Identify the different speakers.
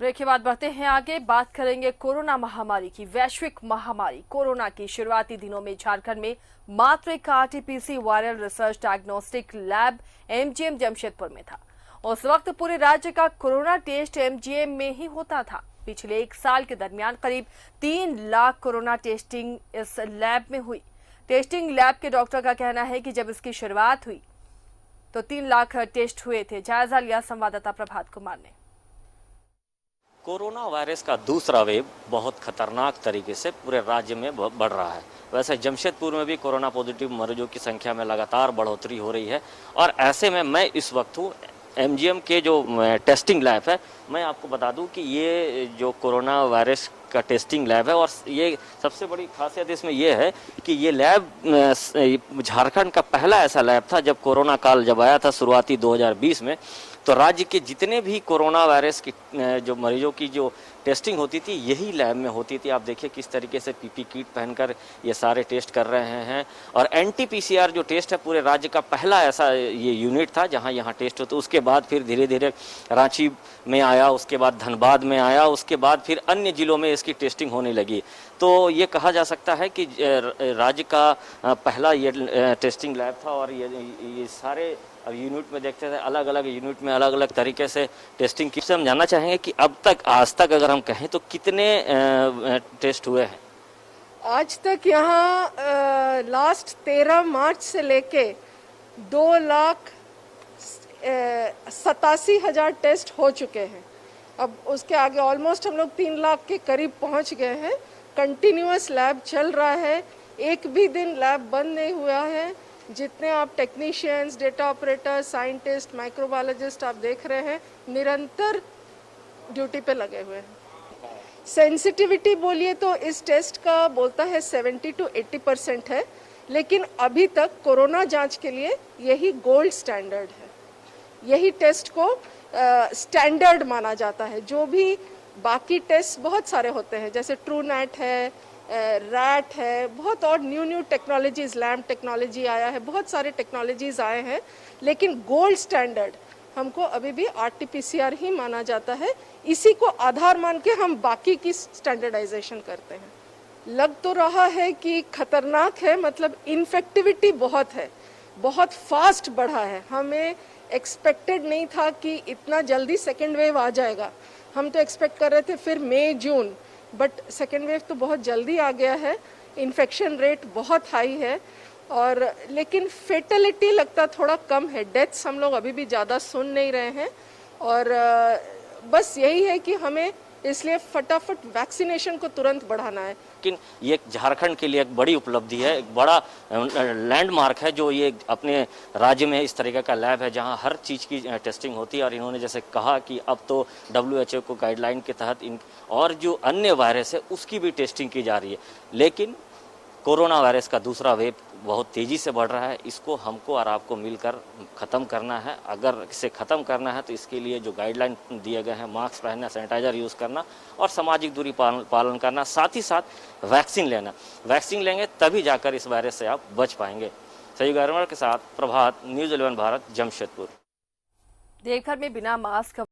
Speaker 1: Break के बाद बढ़ते हैं आगे, बात करेंगे कोरोना महामारी की। वैश्विक महामारी कोरोना की शुरुआती दिनों में झारखंड में मात्र एक RTPC viral research diagnostic lab MGM Jamshedpur में था। उस वक्त पूरे राज्य का कोरोना टेस्ट एमजीएम में ही होता था। पिछले एक साल के दरमियान करीब 3 लाख कोरोना टेस्टिंग इस लैब में हुई। टेस्टिंग लैब के डॉक्टर का कहना है कि जब इसकी शुरुआत हुई तो 3 लाख टेस्ट हुए थे। जायजा लिया संवाददाता प्रभात कुमार ने।
Speaker 2: कोरोना वायरस का दूसरा वेव बहुत खतरनाक तरीके से पूरे राज्य में बढ़ रहा है। वैसे जमशेदपुर में भी कोरोना पॉजिटिव मरीजों की संख्या में लगातार बढ़ोतरी हो रही है और ऐसे में मैं इस वक्त हूँ एमजीएम के जो टेस्टिंग लैब है। मैं आपको बता दूं कि ये जो कोरोना वायरस का टेस्टिंग लैब है और ये सबसे बड़ी खासियत इसमें ये है कि ये लैब झारखंड का पहला ऐसा लैब था जब कोरोना काल जब आया था शुरुआती 2020 में, तो राज्य के जितने भी कोरोना वायरस की जो मरीजों की जो टेस्टिंग होती थी यही लैब में होती थी। आप देखिए किस तरीके से पीपी किट पहनकर ये सारे टेस्ट कर रहे हैं और एनटीपीसीआर जो टेस्ट है पूरे राज्य का पहला ऐसा ये यूनिट था जहां यहाँ टेस्ट होते। उसके बाद फिर धीरे धीरे रांची में आया, उसके बाद धनबाद में आया, उसके बाद फिर अन्य जिलों में इसकी टेस्टिंग होने लगी। तो ये कहा जा सकता है कि राज्य का पहला ये टेस्टिंग लैब था और ये सारे अब यूनिट में देखते थे अलग अलग यूनिट में अलग अलग तरीके से टेस्टिंग की। हम जानना चाहेंगे कि अब तक आज तक अगर हम कहें तो कितने टेस्ट हुए हैं?
Speaker 3: आज तक यहाँ लास्ट 13 मार्च से लेके 2,87,000 टेस्ट हो चुके हैं। अब उसके आगे ऑलमोस्ट हम लोग 3 लाख के करीब पहुँच गए हैं। कंटिन्यूअस लैब चल रहा है, एक भी दिन लैब बंद नहीं हुआ है। जितने आप technicians, data operator, scientist, microbiologist आप देख रहे हैं निरंतर ड्यूटी पे लगे हुए हैं। सेंसिटिविटी बोलिए तो इस टेस्ट का बोलता है 70 to 80% है, लेकिन अभी तक कोरोना जांच के लिए यही गोल्ड स्टैंडर्ड है। यही टेस्ट को स्टैंडर्ड माना जाता है। जो भी बाकी टेस्ट बहुत सारे होते हैं जैसे ट्रूनेट है, रैट है, बहुत और न्यू टेक्नोलॉजीज, लैम्प टेक्नोलॉजी आया है, बहुत सारे टेक्नोलॉजीज आए हैं, लेकिन गोल्ड स्टैंडर्ड हमको अभी भी आरटीपीसीआर ही माना जाता है। इसी को आधार मान के हम बाकी की स्टैंडर्डाइजेशन करते हैं। लग तो रहा है कि खतरनाक है, मतलब इन्फेक्टिविटी बहुत है, बहुत फास्ट बढ़ा है। हमें एक्सपेक्टेड नहीं था कि इतना जल्दी सेकेंड वेव आ जाएगा। हम तो एक्सपेक्ट कर रहे थे फिर मई जून, बट सेकेंड वेव तो बहुत जल्दी आ गया है। इन्फेक्शन रेट बहुत हाई है और लेकिन फेटलिटी लगता थोड़ा कम है। डेथ्स हम लोग अभी भी ज़्यादा सुन नहीं रहे हैं और बस यही है कि हमें इसलिए फटाफट वैक्सीनेशन को तुरंत बढ़ाना है।
Speaker 2: लेकिन ये झारखंड के लिए एक बड़ी उपलब्धि है, एक बड़ा लैंडमार्क है जो ये अपने राज्य में इस तरीके का लैब है जहां हर चीज़ की टेस्टिंग होती है। और इन्होंने जैसे कहा कि अब तो WHO को गाइडलाइन के तहत इन और जो अन्य वायरस है उसकी भी टेस्टिंग की जा रही है। लेकिन कोरोना वायरस का दूसरा वेव बहुत तेज़ी से बढ़ रहा है। इसको हमको और आपको मिलकर ख़त्म करना है। अगर इसे ख़त्म करना है तो इसके लिए जो गाइडलाइन दिए गए हैं, मास्क पहनना, सैनिटाइजर यूज़ करना और सामाजिक दूरी पालन करना, साथ ही साथ वैक्सीन लेना। वैक्सीन लेंगे तभी जाकर इस वायरस से आप बच पाएंगे। सही गर्मर के साथ प्रभात, न्यूज़ 11 भारत, जमशेदपुर।
Speaker 1: देवघर में बिना मास्क